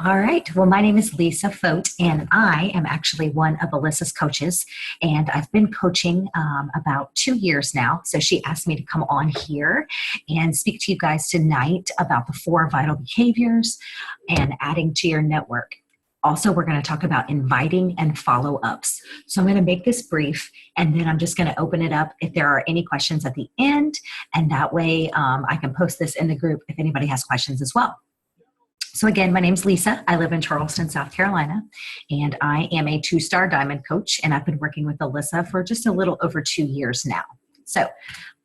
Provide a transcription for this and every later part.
All right. Well, my name is Lisa Fote, and I am actually one of Alyssa's coaches. And I've been coaching about 2 years now. So she asked me to come on here and speak to you guys tonight about the 4 vital behaviors and adding to your network. Also, we're going to talk about inviting and follow-ups. So I'm going to make this brief, and then I'm just going to open it up if there are any questions at the end. And that way I can post this in the group if anybody has questions as well. So again, my name's Lisa. I live in Charleston, South Carolina, and I am a 2-star diamond coach, and I've been working with Alyssa for just a little over 2 years now. So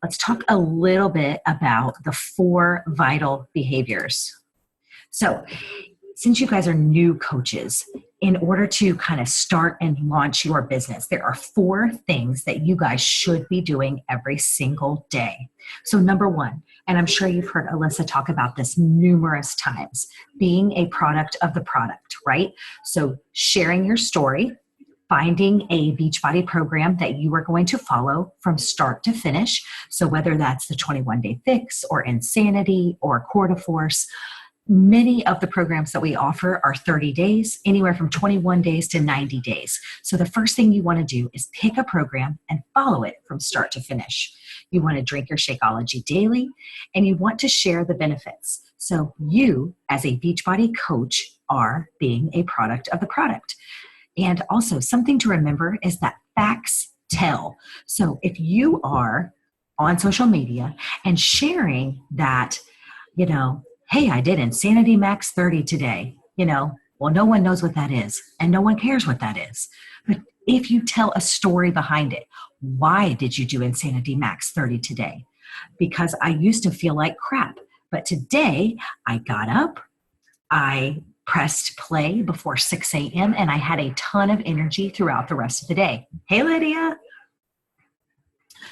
let's talk a little bit about the 4 vital behaviors. So since you guys are new coaches, in order to kind of start and launch your business, there are 4 things that you guys should be doing every single day. So number 1, and I'm sure you've heard Alyssa talk about this numerous times, being a product of the product, right? So sharing your story, finding a Beachbody program that you are going to follow from start to finish. So whether that's the 21-day fix or Insanity or Core to Force, many of the programs that we offer are 30 days, anywhere from 21 days to 90 days. So the first thing you want to do is pick a program and follow it from start to finish. You want to drink your Shakeology daily, and you want to share the benefits. So you, as a Beachbody coach, are being a product of the product. And also something to remember is that facts tell. So if you are on social media and sharing that, hey, I did Insanity Max 30 today, well, no one knows what that is, and no one cares what that is. But if you tell a story behind it, why did you do Insanity Max 30 today? Because I used to feel like crap, but today I got up, I pressed play before 6 a.m., and I had a ton of energy throughout the rest of the day. Hey, Lydia.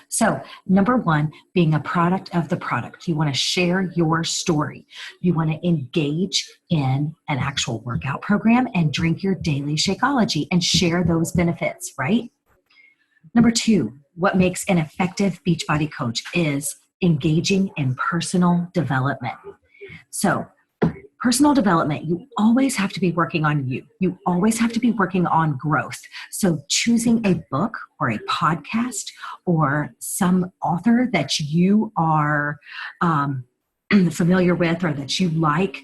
So number 1, being a product of the product. You want to share your story. You want to engage in an actual workout program and drink your daily Shakeology and share those benefits, right? Number 2, what makes an effective Beachbody coach is engaging in personal development. So personal development, you always have to be working on you. You always have to be working on growth. So choosing a book or a podcast or some author that you are familiar with or that you like,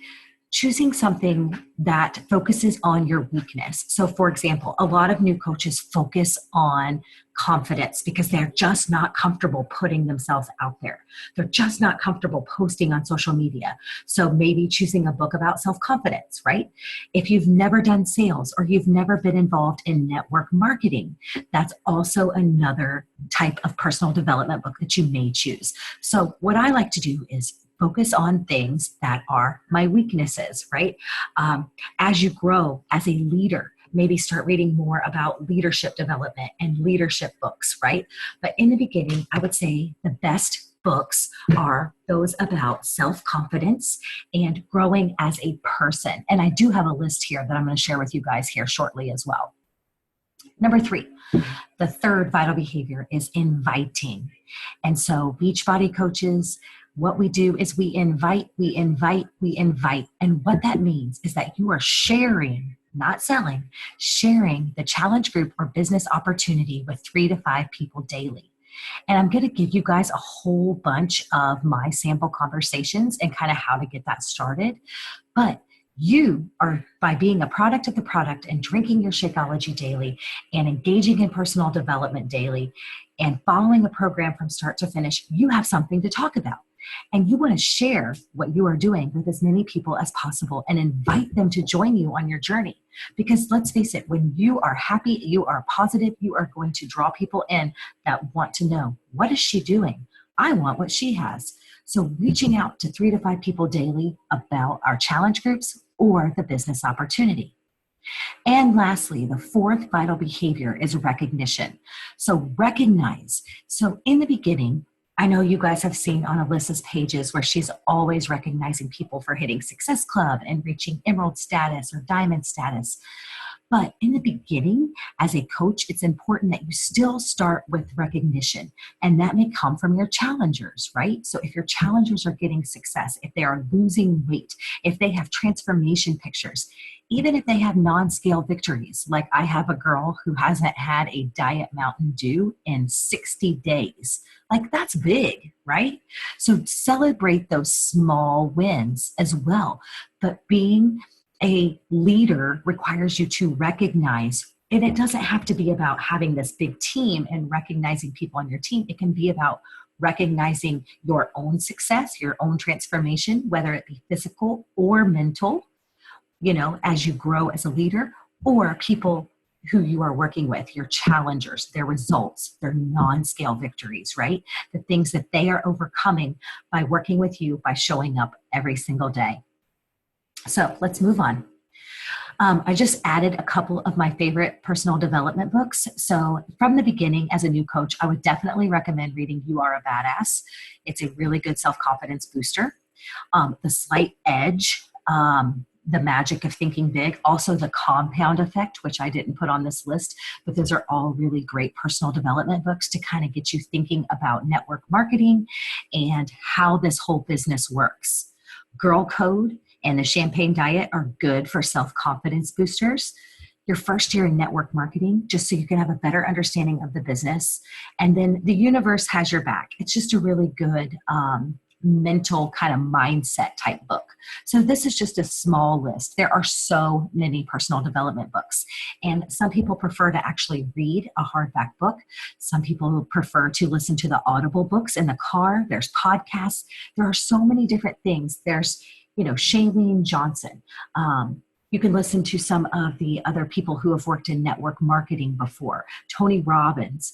choosing something that focuses on your weakness. So for example, a lot of new coaches focus on confidence because they're just not comfortable putting themselves out there. They're just not comfortable posting on social media. So maybe choosing a book about self-confidence, right? If you've never done sales or you've never been involved in network marketing, that's also another type of personal development book that you may choose. So what I like to do is focus on things that are my weaknesses, right? As you grow as a leader, maybe start reading more about leadership development and leadership books, right? But in the beginning, I would say the best books are those about self-confidence and growing as a person. And I do have a list here that I'm going to share with you guys here shortly as well. Number 3, the 3rd vital behavior is inviting. And so Beachbody coaches, what we do is we invite. And what that means is that you are sharing, not selling, sharing the challenge group or business opportunity with 3 to 5 people daily. And I'm going to give you guys a whole bunch of my sample conversations and kind of how to get that started. But you are, by being a product of the product and drinking your Shakeology daily and engaging in personal development daily and following a program from start to finish, you have something to talk about. And you want to share what you are doing with as many people as possible and invite them to join you on your journey. Because let's face it, when you are happy, you are positive, you are going to draw people in that want to know, what is she doing? I want what she has. So reaching out to 3 to 5 people daily about our challenge groups or the business opportunity. And lastly, the 4th vital behavior is recognition. So recognize. So in the beginning, I know you guys have seen on Alyssa's pages where she's always recognizing people for hitting Success Club and reaching Emerald status or Diamond status. But in the beginning, as a coach, it's important that you still start with recognition. And that may come from your challengers, right? So if your challengers are getting success, if they are losing weight, if they have transformation pictures, even if they have non-scale victories, like I have a girl who hasn't had a Diet Mountain Dew in 60 days. Like that's big, right? So celebrate those small wins as well. But being a leader requires you to recognize, and it doesn't have to be about having this big team and recognizing people on your team. It can be about recognizing your own success, your own transformation, whether it be physical or mental, as you grow as a leader, or people who you are working with, your challengers, their results, their non-scale victories, right? The things that they are overcoming by working with you, by showing up every single day. So let's move on. I just added a couple of my favorite personal development books. So from the beginning, as a new coach, I would definitely recommend reading You Are a Badass. It's a really good self-confidence booster. The Slight Edge, The Magic of Thinking Big, also The Compound Effect, which I didn't put on this list, but those are all really great personal development books to kind of get you thinking about network marketing and how this whole business works. Girl Code and The Champagne Diet are good for self-confidence boosters. Your first year in network marketing, just so you can have a better understanding of the business. And then The Universe Has Your Back. It's just a really good mental kind of mindset type book. So this is just a small list. There are so many personal development books, and some people prefer to actually read a hardback book. Some people prefer to listen to the Audible books in the car. There's podcasts. There are so many different things. There's, Shailene Johnson. You can listen to some of the other people who have worked in network marketing before. Tony Robbins.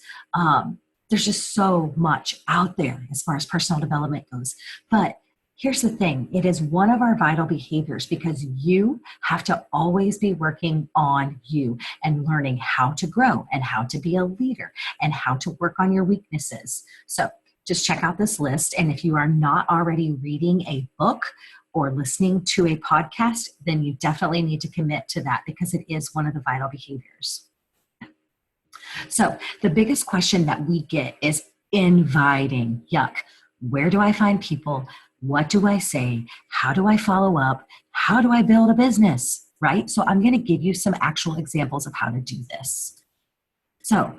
There's just so much out there as far as personal development goes. But here's the thing. It is one of our vital behaviors because you have to always be working on you and learning how to grow and how to be a leader and how to work on your weaknesses. So just check out this list. And if you are not already reading a book or listening to a podcast, then you definitely need to commit to that because it is one of the vital behaviors. So the biggest question that we get is inviting. Yuck. Where do I find people? What do I say? How do I follow up? How do I build a business? Right? So I'm going to give you some actual examples of how to do this. So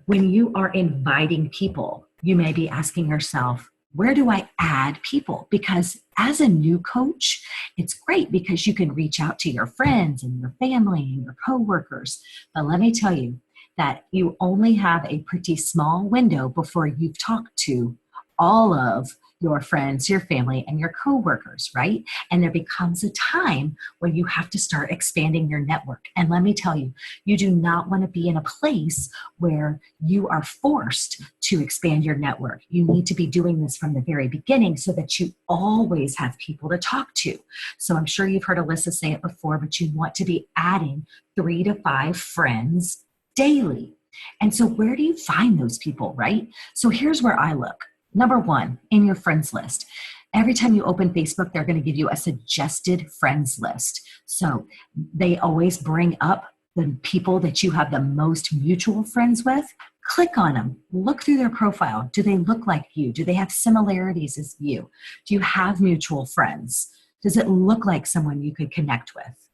when you are inviting people, you may be asking yourself, where do I add people? Because as a new coach, it's great because you can reach out to your friends and your family and your coworkers. But let me tell you that you only have a pretty small window before you've talked to all of your friends, your family, and your coworkers, right? And there becomes a time when you have to start expanding your network. And let me tell you, you do not want to be in a place where you are forced to expand your network. You need to be doing this from the very beginning so that you always have people to talk to. So I'm sure you've heard Alyssa say it before, but you want to be adding 3 to 5 friends daily. And so where do you find those people, right? So here's where I look. Number 1, in your friends list. Every time you open Facebook, they're going to give you a suggested friends list. So they always bring up the people that you have the most mutual friends with. Click on them. Look through their profile. Do they look like you? Do they have similarities as you? Do you have mutual friends? Does it look like someone you could connect with?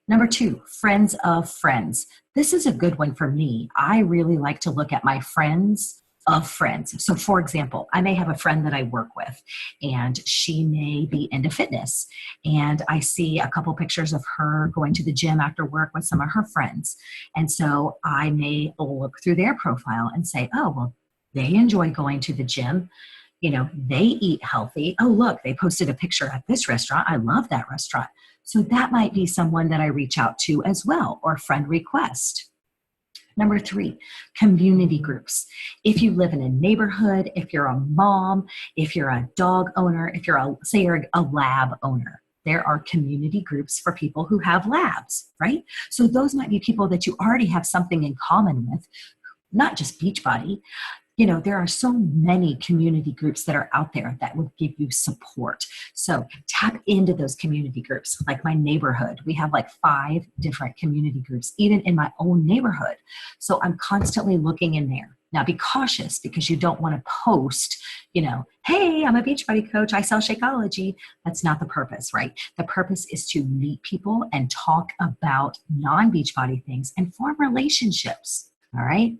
Number 2, friends of friends. This is a good one for me. I really like to look at my friends of friends. So for example, I may have a friend that I work with and she may be into fitness, and I see a couple pictures of her going to the gym after work with some of her friends. And so I may look through their profile and say, oh, well, they enjoy going to the gym. They eat healthy. Oh, look, they posted a picture at this restaurant. I love that restaurant. So that might be someone that I reach out to as well, or friend request. Number 3, community groups. If you live in a neighborhood, if you're a mom, if you're a dog owner, if you're you're a lab owner, there are community groups for people who have labs, right? So those might be people that you already have something in common with, not just Beachbody. There are so many community groups that are out there that will give you support. So tap into those community groups. Like my neighborhood, we have like 5 different community groups, even in my own neighborhood. So I'm constantly looking in there. Now be cautious, because you don't want to post, hey, I'm a Beachbody coach, I sell Shakeology. That's not the purpose, right? The purpose is to meet people and talk about non-Beachbody things and form relationships. All right.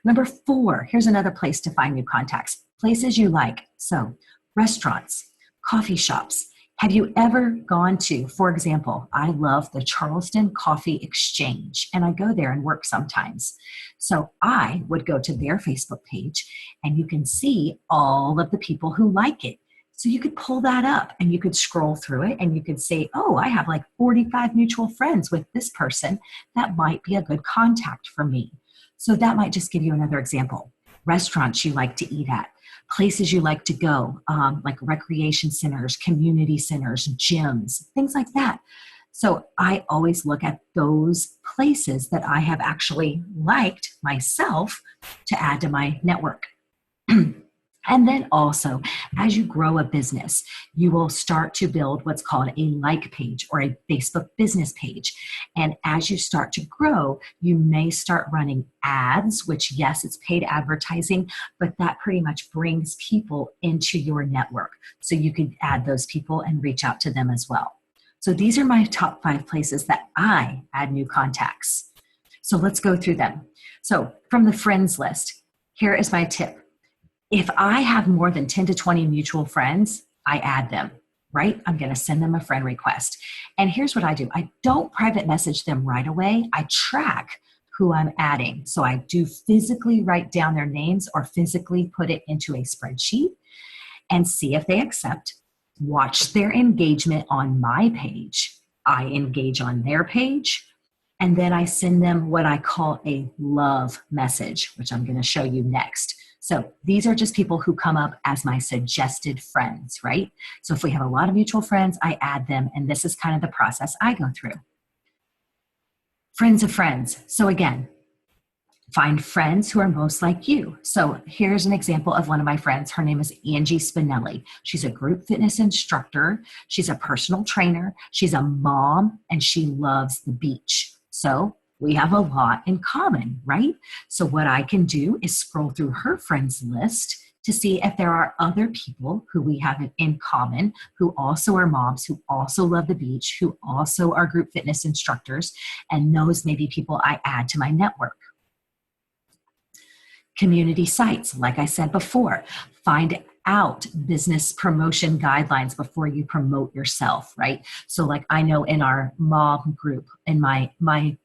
Number 4, here's another place to find new contacts. Places you like. So restaurants, coffee shops. Have you ever gone to, for example, I love the Charleston Coffee Exchange, and I go there and work sometimes. So I would go to their Facebook page, and you can see all of the people who like it. So you could pull that up and you could scroll through it and you could say, oh, I have like 45 mutual friends with this person. That might be a good contact for me. So that might just give you another example. Restaurants you like to eat at, places you like to go, like recreation centers, community centers, gyms, things like that. So I always look at those places that I have actually liked myself to add to my network. And then also, as you grow a business, you will start to build what's called a like page or a Facebook business page. And as you start to grow, you may start running ads, which yes, it's paid advertising, but that pretty much brings people into your network. So you can add those people and reach out to them as well. So these are my top 5 places that I add new contacts. So let's go through them. So from the friends list, here is my tip. If I have more than 10 to 20 mutual friends, I add them, right? I'm going to send them a friend request. And here's what I do. I don't private message them right away. I track who I'm adding. So I do physically write down their names or physically put it into a spreadsheet and see if they accept. Watch their engagement on my page. I engage on their page. And then I send them what I call a love message, which I'm going to show you next. So these are just people who come up as my suggested friends, right? So if we have a lot of mutual friends, I add them, and this is kind of the process I go through. Friends of friends. So again, find friends who are most like you. So here's an example of one of my friends. Her name is Angie Spinelli. She's a group fitness instructor. She's a personal trainer. She's a mom, and she loves the beach. So we have a lot in common, right? So what I can do is scroll through her friends list to see if there are other people who we have in common, who also are moms, who also love the beach, who also are group fitness instructors, and those may be people I add to my network. Community sites, like I said before, find out business promotion guidelines before you promote yourself, right? So like I know in our mom group, in my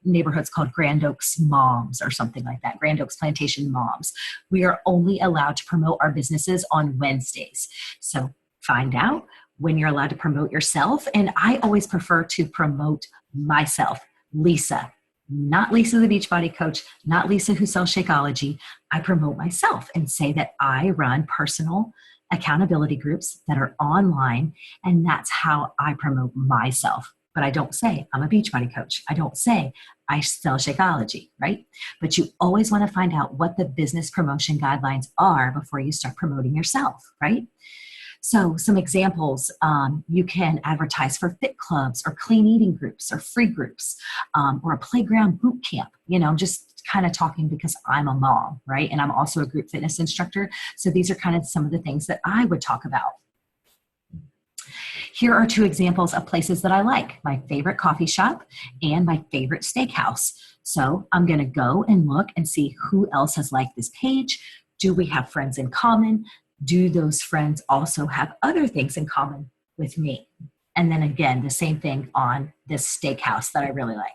neighborhood's called Grand Oaks Moms or something like that, Grand Oaks Plantation Moms. We are only allowed to promote our businesses on Wednesdays. So find out when you're allowed to promote yourself. And I always prefer to promote myself, Lisa. Not Lisa the Beachbody coach, not Lisa who sells Shakeology. I promote myself and say that I run personal accountability groups that are online, and that's how I promote myself. But I don't say I'm a Beachbody coach. I don't say I sell Shakeology, right? But you always want to find out what the business promotion guidelines are before you start promoting yourself, right? So some examples, you can advertise for fit clubs or clean eating groups or free groups or a playground boot camp. I'm just kind of talking because I'm a mom, right? And I'm also a group fitness instructor. So these are kind of some of the things that I would talk about. Here are 2 examples of places that I like, my favorite coffee shop and my favorite steakhouse. So I'm going to go and look and see who else has liked this page. Do we have friends in common? Do those friends also have other things in common with me? And then again, the same thing on this steakhouse that I really like.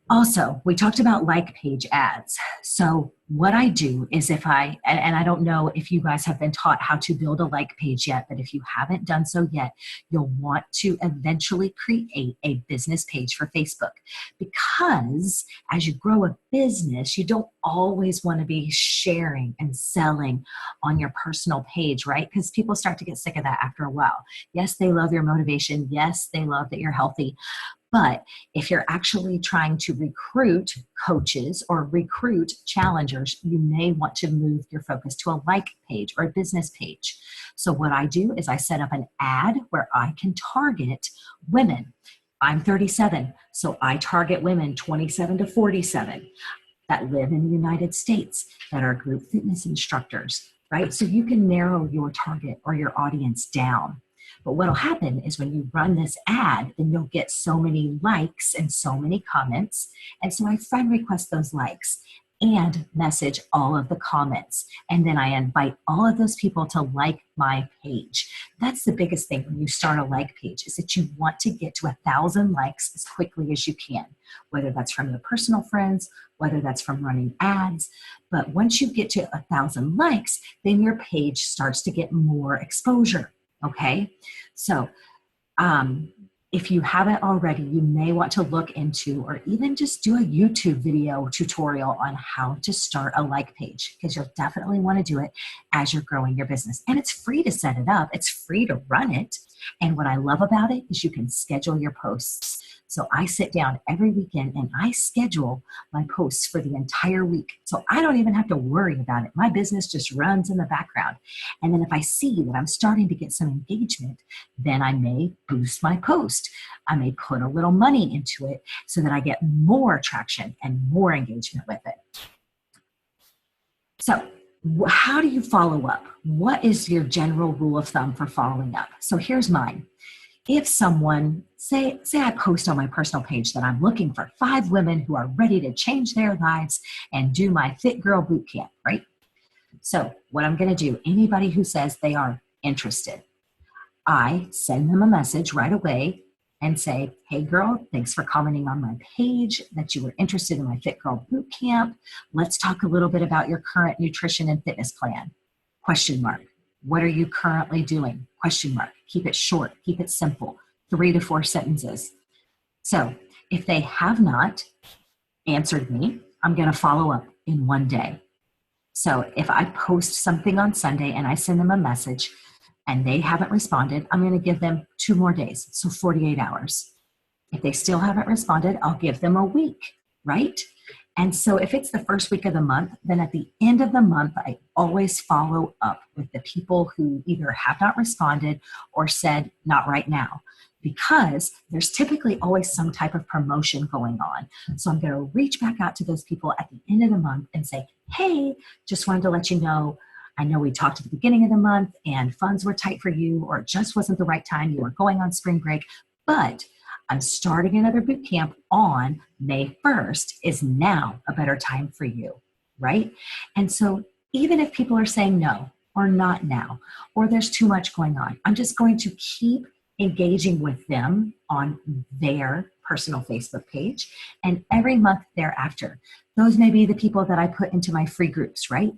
Also, we talked about like page ads. So what I do is and I don't know if you guys have been taught how to build a like page yet, but if you haven't done so yet, you'll want to eventually create a business page for Facebook, because as you grow a business, you don't always want to be sharing and selling on your personal page, right? Because people start to get sick of that after a while. Yes, they love your motivation. Yes, they love that you're healthy. But if you're actually trying to recruit coaches or recruit challengers, you may want to move your focus to a like page or a business page. So what I do is I set up an ad where I can target women. I'm 37, so I target women 27 to 47 that live in the United States that are group fitness instructors, right? So you can narrow your target or your audience down. But what'll happen is when you run this ad, then you'll get so many likes and so many comments. And so I friend request those likes and message all of the comments. And then I invite all of those people to like my page. That's the biggest thing when you start a like page, is that you want to get to 1,000 likes as quickly as you can, whether that's from your personal friends, whether that's from running ads. But once you get to 1,000 likes, then your page starts to get more exposure. Okay, so if you haven't already, you may want to look into, or even just do a YouTube video tutorial on how to start a like page, because you'll definitely want to do it as you're growing your business. And it's free to set it up. It's free to run it. And what I love about it is you can schedule your posts. So I sit down every weekend and I schedule my posts for the entire week. So I don't even have to worry about it. My business just runs in the background. And then if I see that I'm starting to get some engagement, then I may boost my post. I may put a little money into it so that I get more traction and more engagement with it. So how do you follow up? What is your general rule of thumb for following up? So here's mine. If someone, say I post on my personal page that I'm looking for 5 women who are ready to change their lives and do my Fit Girl Boot Camp, right? So what I'm going to do, anybody who says they are interested, I send them a message right away and say, hey girl, thanks for commenting on my page that you were interested in my Fit Girl Boot Camp. Let's talk a little bit about your current nutrition and fitness plan. Question mark. What are you currently doing? Question mark. Keep it short. Keep it simple. 3 to 4 sentences. So if they have not answered me, I'm going to follow up in 1 day. So if I post something on Sunday and I send them a message and they haven't responded, I'm going to give them 2 more days. So 48 hours. If they still haven't responded, I'll give them a week, right? And so if it's the first week of the month, then at the end of the month, I always follow up with the people who either have not responded or said, not right now, because there's typically always some type of promotion going on. So I'm going to reach back out to those people at the end of the month and say, hey, just wanted to let you know, I know we talked at the beginning of the month and funds were tight for you, or it just wasn't the right time. You were going on spring break, but I'm starting another boot camp on May 1st. Is now a better time for you, right? And so even if people are saying no, or not now, or there's too much going on, I'm just going to keep engaging with them on their personal Facebook page. And every month thereafter, those may be the people that I put into my free groups, right?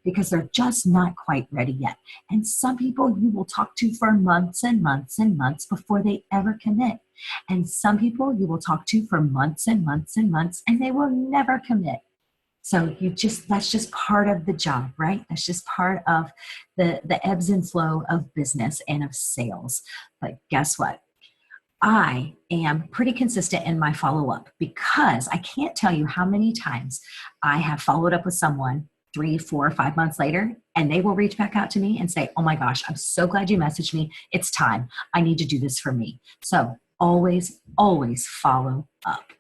Because they're just not quite ready yet. And some people you will talk to for months and months and months before they ever commit. And some people you will talk to for months and months and months, and they will never commit. So that's just part of the job, right? That's just part of the ebbs and flow of business and of sales. But guess what? I am pretty consistent in my follow-up, because I can't tell you how many times I have followed up with someone 3, 4, 5 months later, and they will reach back out to me and say, oh my gosh, I'm so glad you messaged me. It's time. I need to do this for me. So always, always follow up.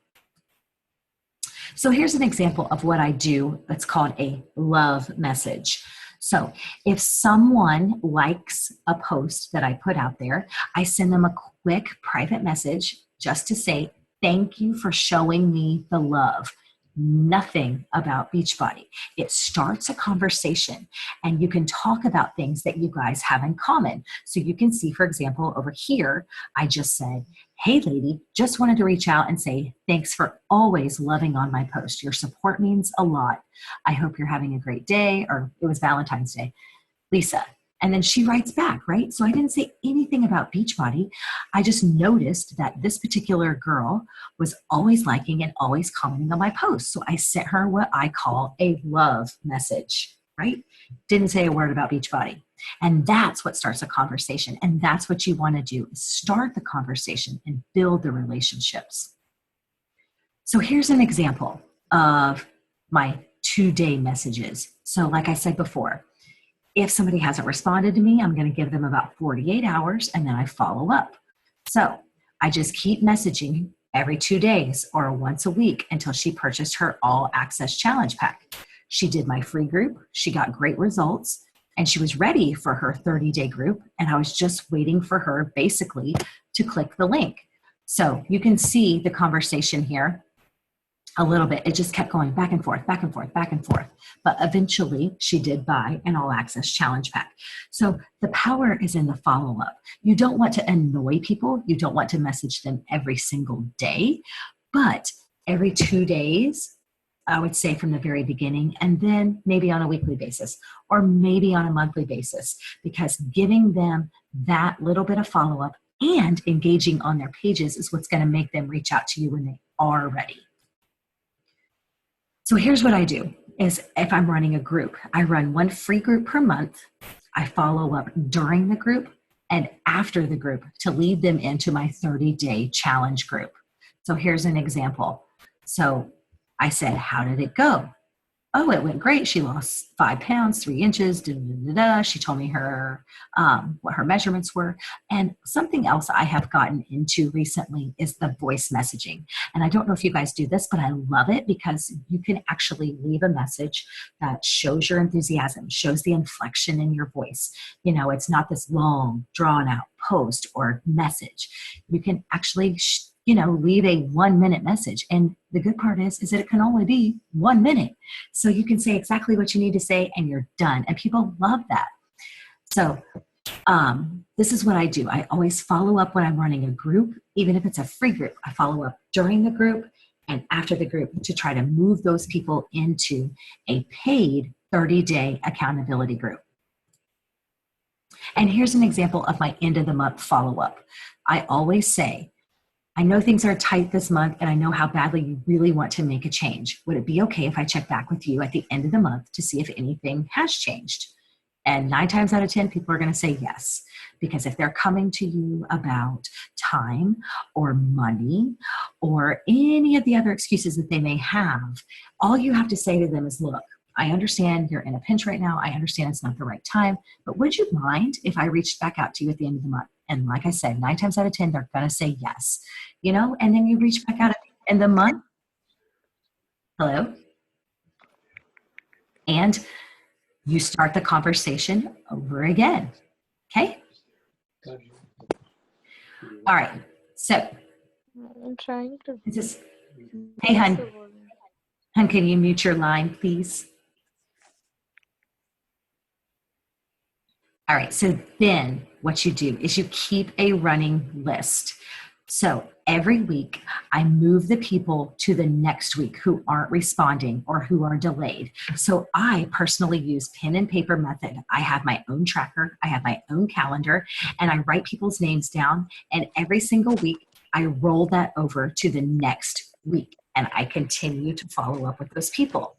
So here's an example of what I do that's called a love message. So if someone likes a post that I put out there, I send them a quick private message just to say, thank you for showing me the love. Nothing about Beachbody. It starts a conversation, and you can talk about things that you guys have in common. So you can see, for example, over here, I just said, hey lady, just wanted to reach out and say, thanks for always loving on my post. Your support means a lot. I hope you're having a great day, or it was Valentine's Day, Lisa. And then she writes back, right? So I didn't say anything about Beachbody. I just noticed that this particular girl was always liking and always commenting on my posts. So I sent her what I call a love message, right? Didn't say a word about Beachbody. And that's what starts a conversation. And that's what you want to do, is start the conversation and build the relationships. So here's an example of my 2-day messages. So like I said before, if somebody hasn't responded to me, I'm going to give them about 48 hours and then I follow up. So I just keep messaging every 2 days or once a week until she purchased her all access challenge pack. She did my free group. She got great results and she was ready for her 30-day group. And I was just waiting for her basically to click the link. So you can see the conversation here a little bit. It just kept going back and forth, back and forth, back and forth. But eventually she did buy an all access challenge pack. So the power is in the follow-up. You don't want to annoy people. You don't want to message them every single day, but every 2 days, I would say from the very beginning, and then maybe on a weekly basis or maybe on a monthly basis, because giving them that little bit of follow-up and engaging on their pages is what's going to make them reach out to you when they are ready. So here's what I do is if I'm running a group, I run one free group per month. I follow up during the group and after the group to lead them into my 30-day challenge group. So here's an example. So I said, how did it go? Oh, it went great. She lost 5 pounds, 3 inches. Da, da, da, da. She told me her what her measurements were. And something else I have gotten into recently is the voice messaging. And I don't know if you guys do this, but I love it because you can actually leave a message that shows your enthusiasm, shows the inflection in your voice. You know, it's not this long, drawn out post or message. You can actually leave a 1-minute message. And the good part is that it can only be 1 minute. So you can say exactly what you need to say and you're done. And people love that. So this is what I do. I always follow up when I'm running a group, even if it's a free group. I follow up during the group and after the group to try to move those people into a paid 30-day accountability group. And here's an example of my end of the month follow-up. I always say, I know things are tight this month and I know how badly you really want to make a change. Would it be okay if I check back with you at the end of the month to see if anything has changed? And 9 times out of 10, people are going to say yes. Because if they're coming to you about time or money or any of the other excuses that they may have, all you have to say to them is, look, I understand you're in a pinch right now. I understand it's not the right time, but would you mind if I reached back out to you at the end of the month? And like I said, 9 times out of 10, they're going to say yes, and then you reach back out at the end of the month. Hello. And you start the conversation over again. Okay. All right. So I'm trying to. Hey, hun, can you mute your line, please? All right, so then what you do is you keep a running list. So every week I move the people to the next week who aren't responding or who are delayed. So I personally use pen and paper method. I have my own tracker, I have my own calendar, and I write people's names down. And every single week I roll that over to the next week and I continue to follow up with those people.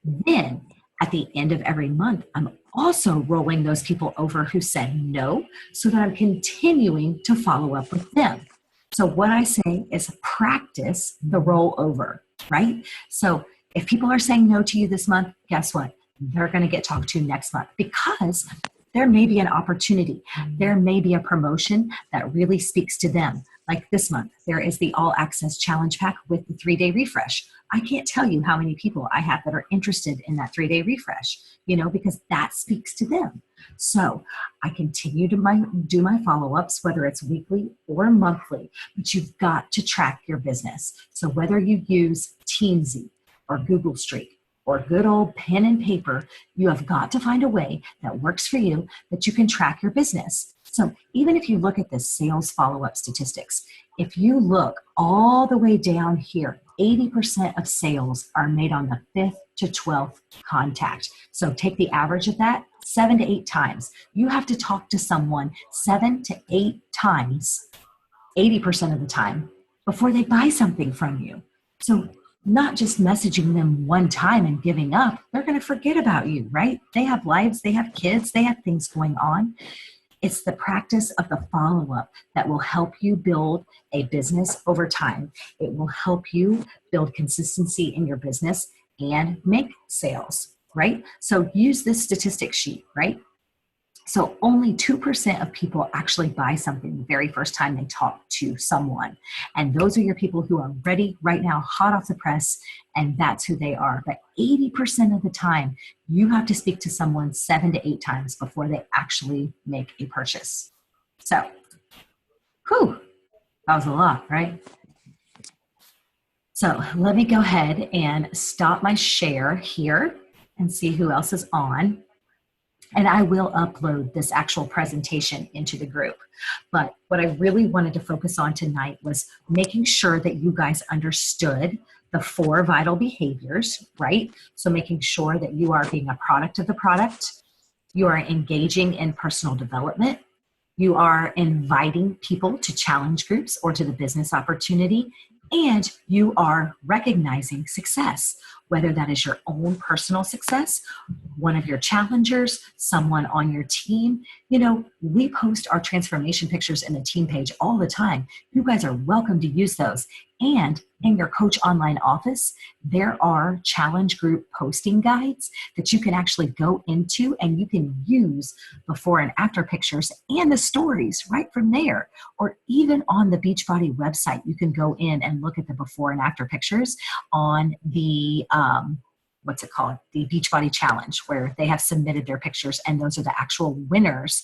Then at the end of every month, I'm also rolling those people over who said no so that I'm continuing to follow up with them. So what I say is practice the rollover, right? So if people are saying no to you this month, guess what? They're going to get talked to next month because there may be an opportunity. There may be a promotion that really speaks to them. Like this month, there is the All Access Challenge Pack with the 3-day refresh. I can't tell you how many people I have that are interested in that 3-day refresh, because that speaks to them. So I continue to do my follow-ups, whether it's weekly or monthly, but you've got to track your business. So whether you use Teamzy or Google Streak or good old pen and paper, you have got to find a way that works for you that you can track your business. So even if you look at the sales follow-up statistics, if you look all the way down here, 80% of sales are made on the 5th to 12th contact. So take the average of that, 7 to 8 times. You have to talk to someone 7 to 8 times, 80% of the time, before they buy something from you. So not just messaging them one time and giving up. They're going to forget about you, right? They have lives, they have kids, they have things going on. It's the practice of the follow-up that will help you build a business over time. It will help you build consistency in your business and make sales, right? So use this statistic sheet, right? So only 2% of people actually buy something the very first time they talk to someone. And those are your people who are ready right now, hot off the press, and that's who they are. But 80% of the time, you have to speak to someone 7 to 8 times before they actually make a purchase. So, whew, that was a lot, right? So let me go ahead and stop my share here and see who else is on. And I will upload this actual presentation into the group. But what I really wanted to focus on tonight was making sure that you guys understood the 4 vital behaviors, right? So making sure that you are being a product of the product, you are engaging in personal development, you are inviting people to challenge groups or to the business opportunity, and you are recognizing success, whether that is your own personal success, one of your challengers, someone on your team. You know, we post our transformation pictures in the team page all the time. You guys are welcome to use those. And in your Coach Online office, there are challenge group posting guides that you can actually go into and you can use before and after pictures and the stories right from there. Or even on the Beachbody website, you can go in and look at the before and after pictures on the, what's it called? The Beachbody Challenge, where they have submitted their pictures, and those are the actual winners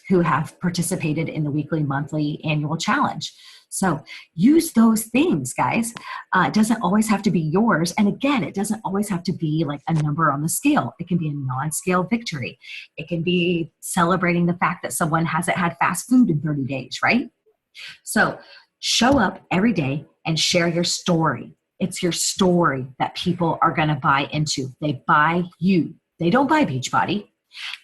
who have participated in the weekly, monthly, annual challenge. So use those things, guys. It doesn't always have to be yours. And again, it doesn't always have to be like a number on the scale. It can be a non-scale victory. It can be celebrating the fact that someone hasn't had fast food in 30 days, right? So show up every day and share your story. It's your story that people are going to buy into. They buy you. They don't buy Beachbody.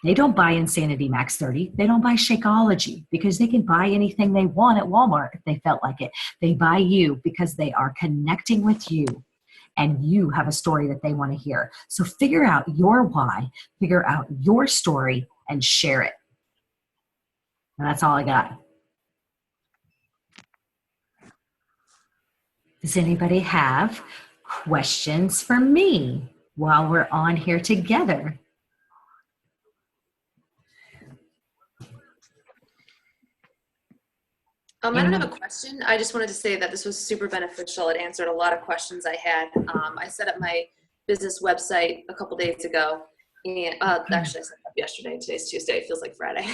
They don't buy Insanity Max 30. They don't buy Shakeology because they can buy anything they want at Walmart if they felt like it. They buy you because they are connecting with you and you have a story that they want to hear. So figure out your why, figure out your story, and share it. And that's all I got. Does anybody have questions for me while we're on here together? I don't have a question. I just wanted to say that this was super beneficial. It answered a lot of questions I had. I set up my business website a couple days ago. And actually, I set it up yesterday. Today's Tuesday. It feels like Friday.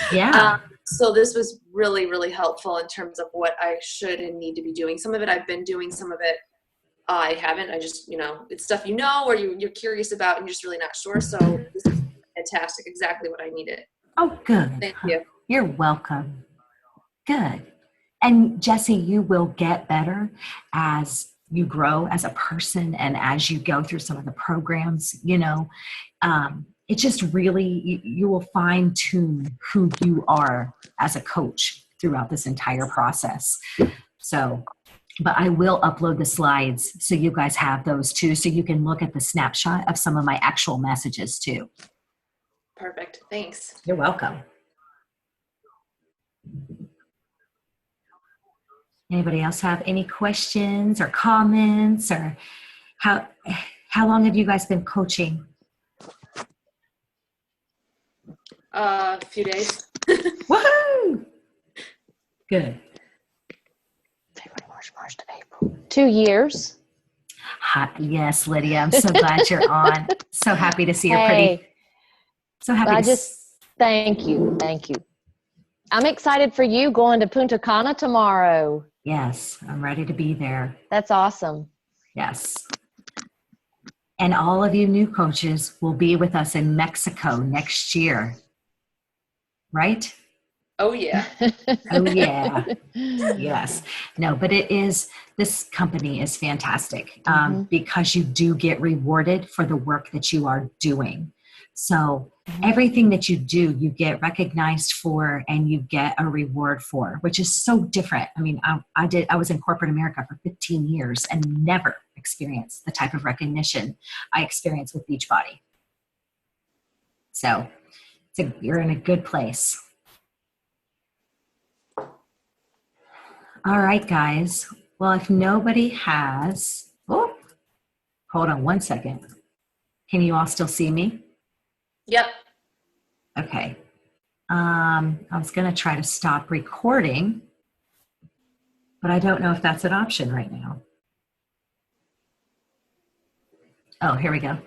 Yeah. So this was really, really helpful in terms of what I should and need to be doing. Some of it I've been doing. Some of it I haven't. I just, it's stuff or you're curious about and you're just really not sure. So this is fantastic. Exactly what I needed. Oh, good. Thank you. You're welcome. Good. And Jesse, you will get better as you grow as a person and as you go through some of the programs, it just really, you will fine tune who you are as a coach throughout this entire process. So, but I will upload the slides so you guys have those too, so you can look at the snapshot of some of my actual messages too. Perfect. Thanks. You're welcome. Anybody else have any questions or comments, or how long have you guys been coaching? A few days. Woohoo! Good. March to April. 2 years. Yes, Lydia. I'm so glad you're on. So happy to see your pretty. So happy. Thank you. Thank you. I'm excited for you going to Punta Cana tomorrow. Yes, I'm ready to be there. That's awesome. Yes. And all of you new coaches will be with us in Mexico next year. Right? Oh, yeah. Oh, yeah. Yes. No, but this company is fantastic because you do get rewarded for the work that you are doing. So Everything that you do, you get recognized for and you get a reward for, which is so different. I mean, I was in corporate America for 15 years and never experienced the type of recognition I experienced with Beachbody. So you're in a good place. All right, guys. Well, if nobody has, oh, hold on one second. Can you all still see me? Yep. Okay. I was going to try to stop recording, but I don't know if that's an option right now. Oh, here we go.